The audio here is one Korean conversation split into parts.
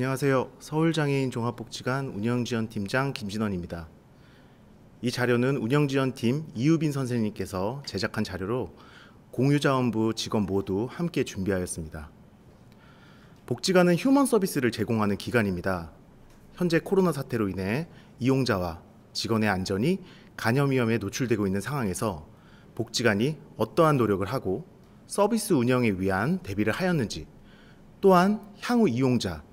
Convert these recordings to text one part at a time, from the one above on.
안녕하세요. 서울장애인 종합복지관 운영지원팀장 김진원입니다. 이 자료는 운영지원팀 이유빈 선생님께서 제작한 자료로 공유자원부 직원 모두 함께 준비하였습니다. 복지관은 휴먼 서비스를 제공하는 기관입니다. 현재 코로나 사태로 인해 이용자와 직원의 안전이 감염 위험에 노출되고 있는 상황에서 복지관이 어떠한 노력을 하고 서비스 운영에 위한 대비를 하였는지, 또한 향후 이용자,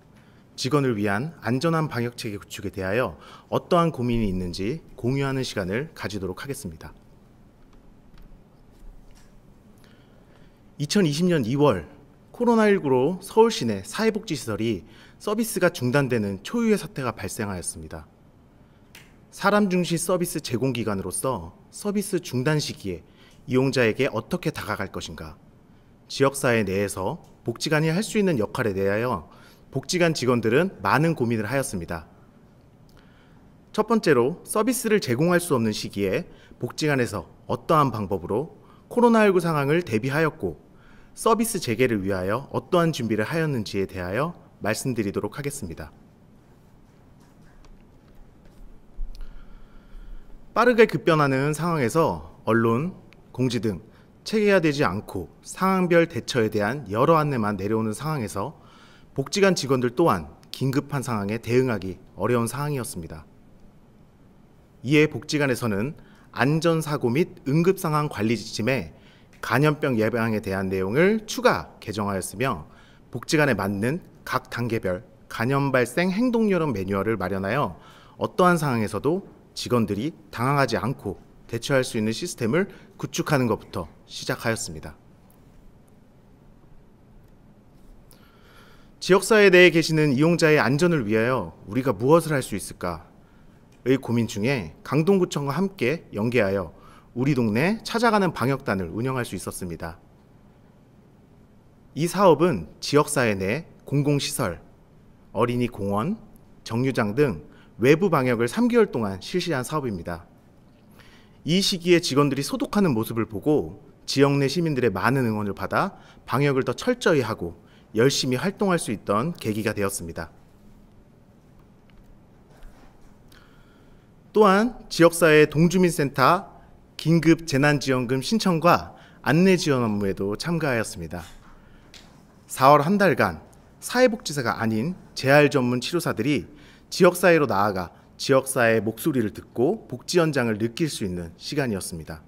직원을 위한 안전한 방역체계 구축에 대하여 어떠한 고민이 있는지 공유하는 시간을 가지도록 하겠습니다. 2020년 2월 코로나19로 서울 시내 사회복지시설이 서비스가 중단되는 초유의 사태가 발생하였습니다. 사람 중심 서비스 제공기관으로서 서비스 중단 시기에 이용자에게 어떻게 다가갈 것인가, 지역사회 내에서 복지관이 할 수 있는 역할에 대하여 복지관 직원들은 많은 고민을 하였습니다. 첫 번째로 서비스를 제공할 수 없는 시기에 복지관에서 어떠한 방법으로 코로나19 상황을 대비하였고 서비스 재개를 위하여 어떠한 준비를 하였는지에 대하여 말씀드리도록 하겠습니다. 빠르게 급변하는 상황에서 언론, 공지 등 체계화되지 않고 상황별 대처에 대한 여러 안내만 내려오는 상황에서 복지관 직원들 또한 긴급한 상황에 대응하기 어려운 상황이었습니다. 이에 복지관에서는 안전사고 및 응급상황 관리 지침에 감염병 예방에 대한 내용을 추가 개정하였으며 복지관에 맞는 각 단계별 감염 발생 행동요령 매뉴얼을 마련하여 어떠한 상황에서도 직원들이 당황하지 않고 대처할 수 있는 시스템을 구축하는 것부터 시작하였습니다. 지역사회 내에 계시는 이용자의 안전을 위하여 우리가 무엇을 할 수 있을까의 고민 중에 강동구청과 함께 연계하여 우리 동네 찾아가는 방역단을 운영할 수 있었습니다. 이 사업은 지역사회 내 공공시설, 어린이 공원, 정류장 등 외부 방역을 3개월 동안 실시한 사업입니다. 이 시기에 직원들이 소독하는 모습을 보고 지역 내 시민들의 많은 응원을 받아 방역을 더 철저히 하고 열심히 활동할 수 있던 계기가 되었습니다. 또한 지역사회 동주민센터 긴급재난지원금 신청과 안내지원 업무에도 참가하였습니다. 4월 한 달간 사회복지사가 아닌 재활 전문 치료사들이 지역사회로 나아가 지역사회의 목소리를 듣고 복지 현장을 느낄 수 있는 시간이었습니다.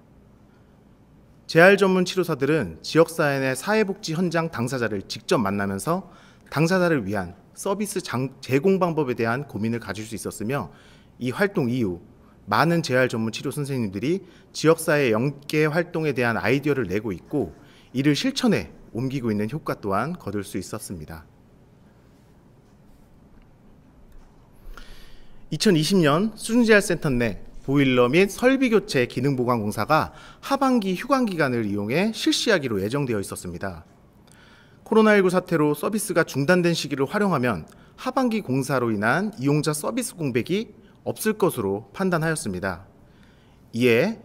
재활 전문 치료사들은 지역사회 내 사회복지 현장 당사자를 직접 만나면서 당사자를 위한 서비스 제공 방법에 대한 고민을 가질 수 있었으며, 이 활동 이후 많은 재활 전문 치료 선생님들이 지역사회 연계 활동에 대한 아이디어를 내고 있고 이를 실천에 옮기고 있는 효과 또한 거둘 수 있었습니다. 2020년 수중재활센터 내 보일러 및 설비교체 기능보강공사가 하반기 휴관기간을 이용해 실시하기로 예정되어 있었습니다. 코로나19 사태로 서비스가 중단된 시기를 활용하면 하반기 공사로 인한 이용자 서비스 공백이 없을 것으로 판단하였습니다. 이에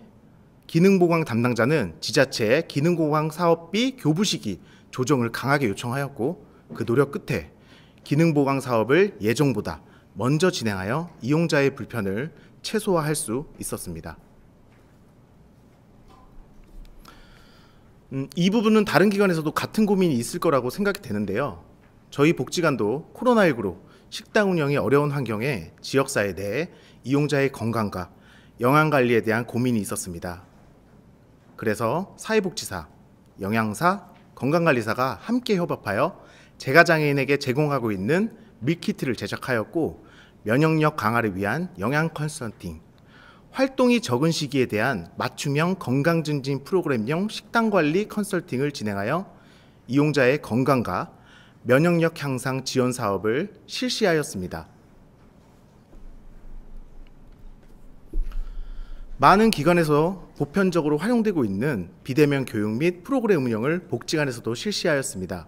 기능보강 담당자는 지자체의 기능보강 사업비 교부 시기 조정을 강하게 요청하였고, 그 노력 끝에 기능보강 사업을 예정보다 먼저 진행하여 이용자의 불편을 최소화할 수 있었습니다. 이 부분은 다른 기관에서도 같은 고민이 있을 거라고 생각이 되는데요. 저희 복지관도 코로나19로 식당 운영이 어려운 환경에 지역사회 내에 이용자의 건강과 영양관리에 대한 고민이 있었습니다. 그래서 사회복지사, 영양사, 건강관리사가 함께 협업하여 재가장애인에게 제공하고 있는 밀키트를 제작하였고, 면역력 강화를 위한 영양 컨설팅, 활동이 적은 시기에 대한 맞춤형 건강증진 프로그램용 식단관리 컨설팅을 진행하여 이용자의 건강과 면역력 향상 지원 사업을 실시하였습니다. 많은 기관에서 보편적으로 활용되고 있는 비대면 교육 및 프로그램 운영을 복지관에서도 실시하였습니다.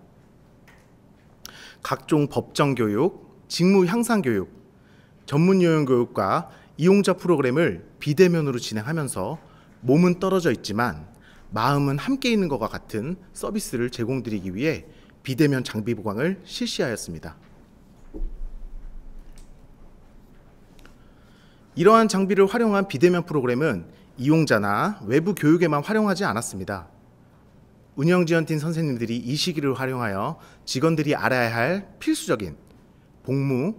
각종 법정 교육, 직무 향상 교육, 전문 요령 교육과 이용자 프로그램을 비대면으로 진행하면서 몸은 떨어져 있지만 마음은 함께 있는 것과 같은 서비스를 제공드리기 위해 비대면 장비 보강을 실시하였습니다. 이러한 장비를 활용한 비대면 프로그램은 이용자나 외부 교육에만 활용하지 않았습니다. 운영지원팀 선생님들이 이 시기를 활용하여 직원들이 알아야 할 필수적인 복무,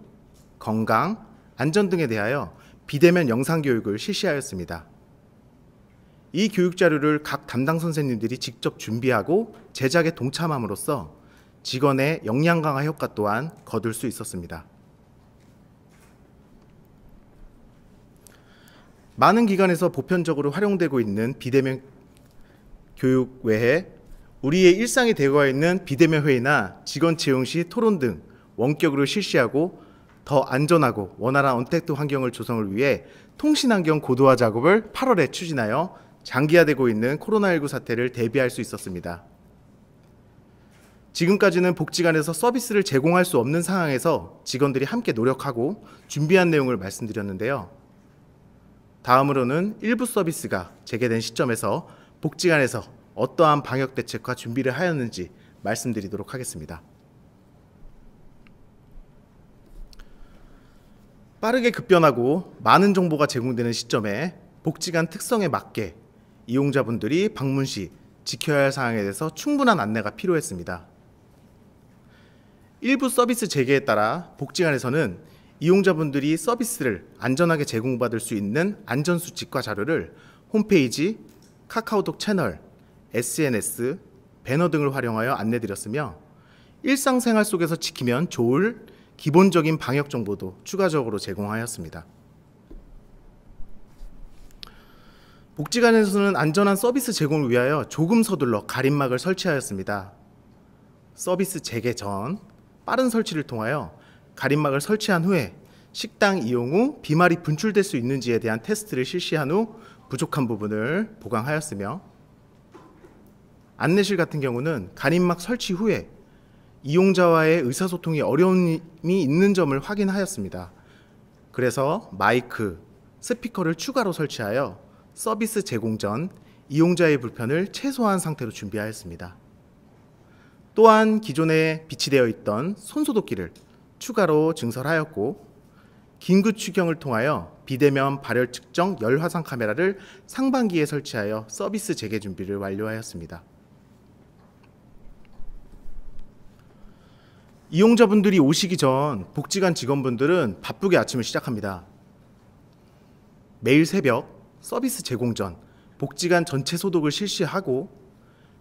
건강, 안전 등에 대하여 비대면 영상교육을 실시하였습니다. 이 교육자료를 각 담당 선생님들이 직접 준비하고 제작에 동참함으로써 직원의 역량 강화 효과 또한 거둘 수 있었습니다. 많은 기관에서 보편적으로 활용되고 있는 비대면 교육 외에 우리의 일상에 되어가 있는 비대면 회의나 직원 채용 시 토론 등 원격으로 실시하고 더 안전하고 원활한 언택트 환경을 조성을 위해 통신환경 고도화 작업을 8월에 추진하여 장기화되고 있는 코로나19 사태를 대비할 수 있었습니다. 지금까지는 복지관에서 서비스를 제공할 수 없는 상황에서 직원들이 함께 노력하고 준비한 내용을 말씀드렸는데요. 다음으로는 일부 서비스가 재개된 시점에서 복지관에서 어떠한 방역 대책과 준비를 하였는지 말씀드리도록 하겠습니다. 빠르게 급변하고 많은 정보가 제공되는 시점에 복지관 특성에 맞게 이용자분들이 방문 시 지켜야 할 사항에 대해서 충분한 안내가 필요했습니다. 일부 서비스 재개에 따라 복지관에서는 이용자분들이 서비스를 안전하게 제공받을 수 있는 안전수칙과 자료를 홈페이지, 카카오톡 채널, SNS, 배너 등을 활용하여 안내드렸으며 일상생활 속에서 지키면 좋을 기본적인 방역 정보도 추가적으로 제공하였습니다. 복지관에서는 안전한 서비스 제공을 위하여 조금 서둘러 가림막을 설치하였습니다. 서비스 재개 전 빠른 설치를 통하여 가림막을 설치한 후에 식당 이용 후 비말이 분출될 수 있는지에 대한 테스트를 실시한 후 부족한 부분을 보강하였으며 안내실 같은 경우는 가림막 설치 후에 이용자와의 의사소통이 어려움이 있는 점을 확인하였습니다. 그래서 마이크, 스피커를 추가로 설치하여 서비스 제공 전 이용자의 불편을 최소화한 상태로 준비하였습니다. 또한 기존에 비치되어 있던 손소독기를 추가로 증설하였고 긴급 추경을 통하여 비대면 발열 측정 열 화상 카메라를 상반기에 설치하여 서비스 재개 준비를 완료하였습니다. 이용자분들이 오시기 전 복지관 직원분들은 바쁘게 아침을 시작합니다. 매일 새벽 서비스 제공 전 복지관 전체 소독을 실시하고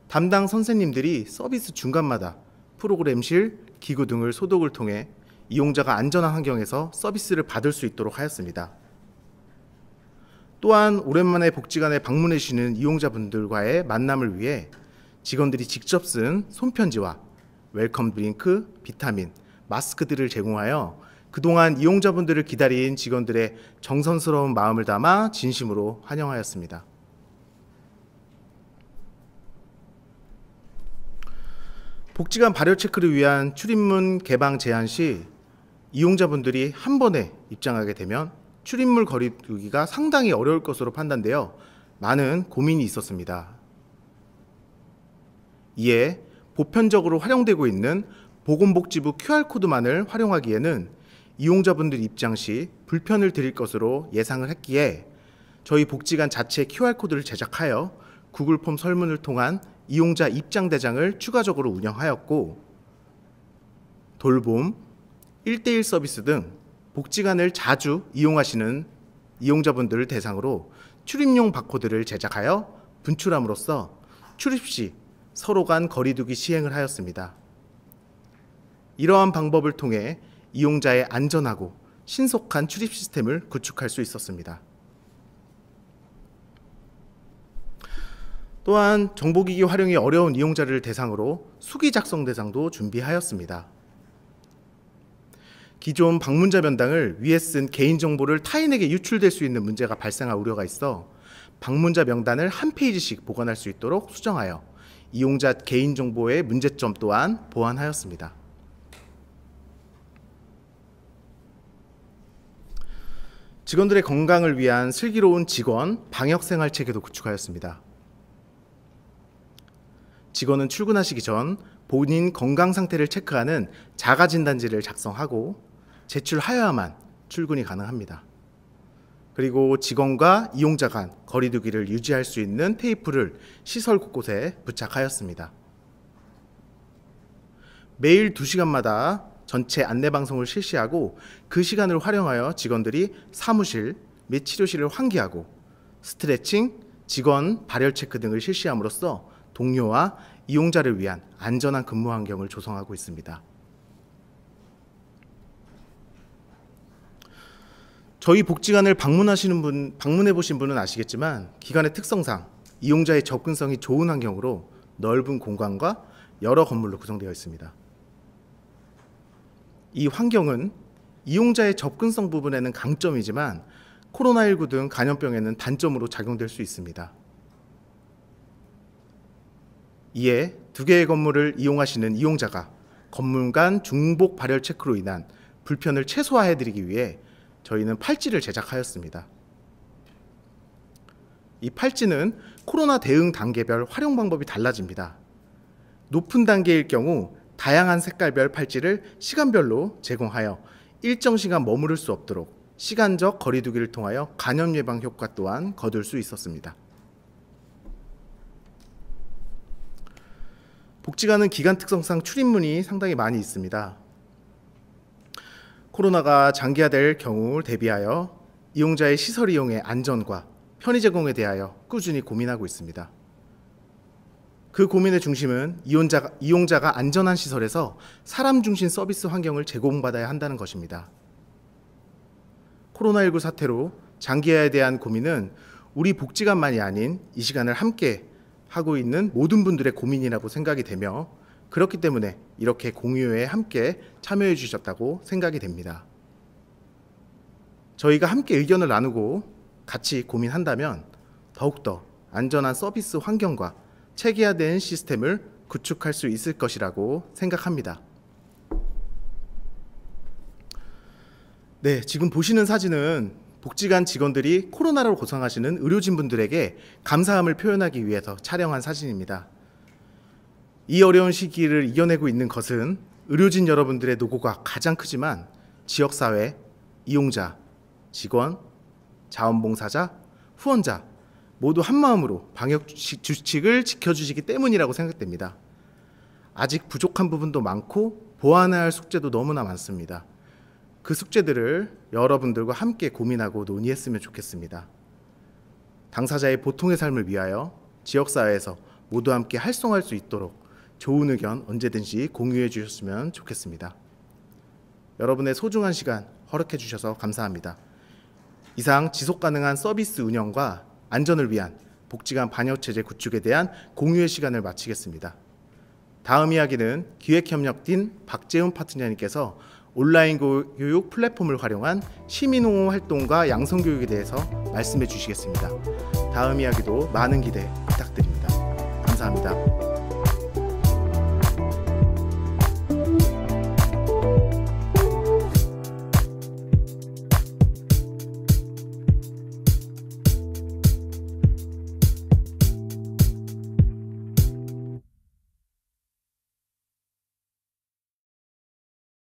담당 선생님들이 서비스 중간마다 프로그램실, 기구 등을 소독을 통해 이용자가 안전한 환경에서 서비스를 받을 수 있도록 하였습니다. 또한 오랜만에 복지관에 방문해 주시는 이용자분들과의 만남을 위해 직원들이 직접 쓴 손편지와 웰컴 드링크, 비타민, 마스크들을 제공하여 그동안 이용자분들을 기다린 직원들의 정성스러운 마음을 담아 진심으로 환영하였습니다. 복지관 발열 체크를 위한 출입문 개방 제한 시 이용자분들이 한 번에 입장하게 되면 출입문 거리두기가 상당히 어려울 것으로 판단되어 많은 고민이 있었습니다. 이에 보편적으로 활용되고 있는 보건복지부 QR코드만을 활용하기에는 이용자분들 입장 시 불편을 드릴 것으로 예상을 했기에 저희 복지관 자체 QR코드를 제작하여 구글폼 설문을 통한 이용자 입장 대장을 추가적으로 운영하였고 돌봄, 1:1 서비스 등 복지관을 자주 이용하시는 이용자분들을 대상으로 출입용 바코드를 제작하여 분출함으로써 출입 시 서로 간 거리두기 시행을 하였습니다. 이러한 방법을 통해 이용자의 안전하고 신속한 출입 시스템을 구축할 수 있었습니다. 또한 정보기기 활용이 어려운 이용자를 대상으로 수기 작성 대상도 준비하였습니다. 기존 방문자 명단을 위에 쓴 개인정보를 타인에게 유출될 수 있는 문제가 발생할 우려가 있어 방문자 명단을 한 페이지씩 보관할 수 있도록 수정하여 이용자 개인정보의 문제점 또한 보완하였습니다. 직원들의 건강을 위한 슬기로운 직원 방역생활 체계도 구축하였습니다. 직원은 출근하시기 전 본인 건강 상태를 체크하는 자가진단지를 작성하고 제출하여야만 출근이 가능합니다. 그리고 직원과 이용자 간 거리 두기를 유지할 수 있는 테이프를 시설 곳곳에 부착하였습니다. 매일 2시간마다 전체 안내 방송을 실시하고 그 시간을 활용하여 직원들이 사무실 및 치료실을 환기하고 스트레칭, 직원 발열 체크 등을 실시함으로써 동료와 이용자를 위한 안전한 근무 환경을 조성하고 있습니다. 저희 복지관을 방문해 보신 분은 아시겠지만 기관의 특성상 이용자의 접근성이 좋은 환경으로 넓은 공간과 여러 건물로 구성되어 있습니다. 이 환경은 이용자의 접근성 부분에는 강점이지만 코로나19 등 감염병에는 단점으로 작용될 수 있습니다. 이에 2개의 건물을 이용하시는 이용자가 건물 간 중복 발열 체크로 인한 불편을 최소화해드리기 위해 저희는 팔찌를 제작하였습니다. 이 팔찌는 코로나 대응 단계별 활용 방법이 달라집니다. 높은 단계일 경우 다양한 색깔별 팔찌를 시간별로 제공하여 일정 시간 머무를 수 없도록 시간적 거리 두기를 통하여 감염 예방 효과 또한 거둘 수 있었습니다. 복지관은 기간 특성상 출입문이 상당히 많이 있습니다. 코로나가 장기화될 경우 대비하여 이용자의 시설 이용의 안전과 편의 제공에 대하여 꾸준히 고민하고 있습니다. 그 고민의 중심은 이용자가 안전한 시설에서 사람 중심 서비스 환경을 제공받아야 한다는 것입니다. 코로나19 사태로 장기화에 대한 고민은 우리 복지관만이 아닌 이 시간을 함께 하고 있는 모든 분들의 고민이라고 생각이 되며 그렇기 때문에 이렇게 공유회에 함께 참여해 주셨다고 생각이 됩니다. 저희가 함께 의견을 나누고 같이 고민한다면 더욱더 안전한 서비스 환경과 체계화된 시스템을 구축할 수 있을 것이라고 생각합니다. 네, 지금 보시는 사진은 복지관 직원들이 코로나로 고생하시는 의료진분들에게 감사함을 표현하기 위해서 촬영한 사진입니다. 이 어려운 시기를 이겨내고 있는 것은 의료진 여러분들의 노고가 가장 크지만 지역사회, 이용자, 직원, 자원봉사자, 후원자 모두 한마음으로 방역 주칙을 지켜주시기 때문이라고 생각됩니다. 아직 부족한 부분도 많고 보완해야 할 숙제도 너무나 많습니다. 그 숙제들을 여러분들과 함께 고민하고 논의했으면 좋겠습니다. 당사자의 보통의 삶을 위하여 지역사회에서 모두 함께 활성화할 수 있도록 좋은 의견 언제든지 공유해 주셨으면 좋겠습니다. 여러분의 소중한 시간 허락해 주셔서 감사합니다. 이상 지속가능한 서비스 운영과 안전을 위한 복지관 방역체제 구축에 대한 공유의 시간을 마치겠습니다. 다음 이야기는 기획협력팀 박재훈 파트너님께서 온라인 교육 플랫폼을 활용한 시민홍보 활동과 양성교육에 대해서 말씀해 주시겠습니다. 다음 이야기도 많은 기대 부탁드립니다. 감사합니다.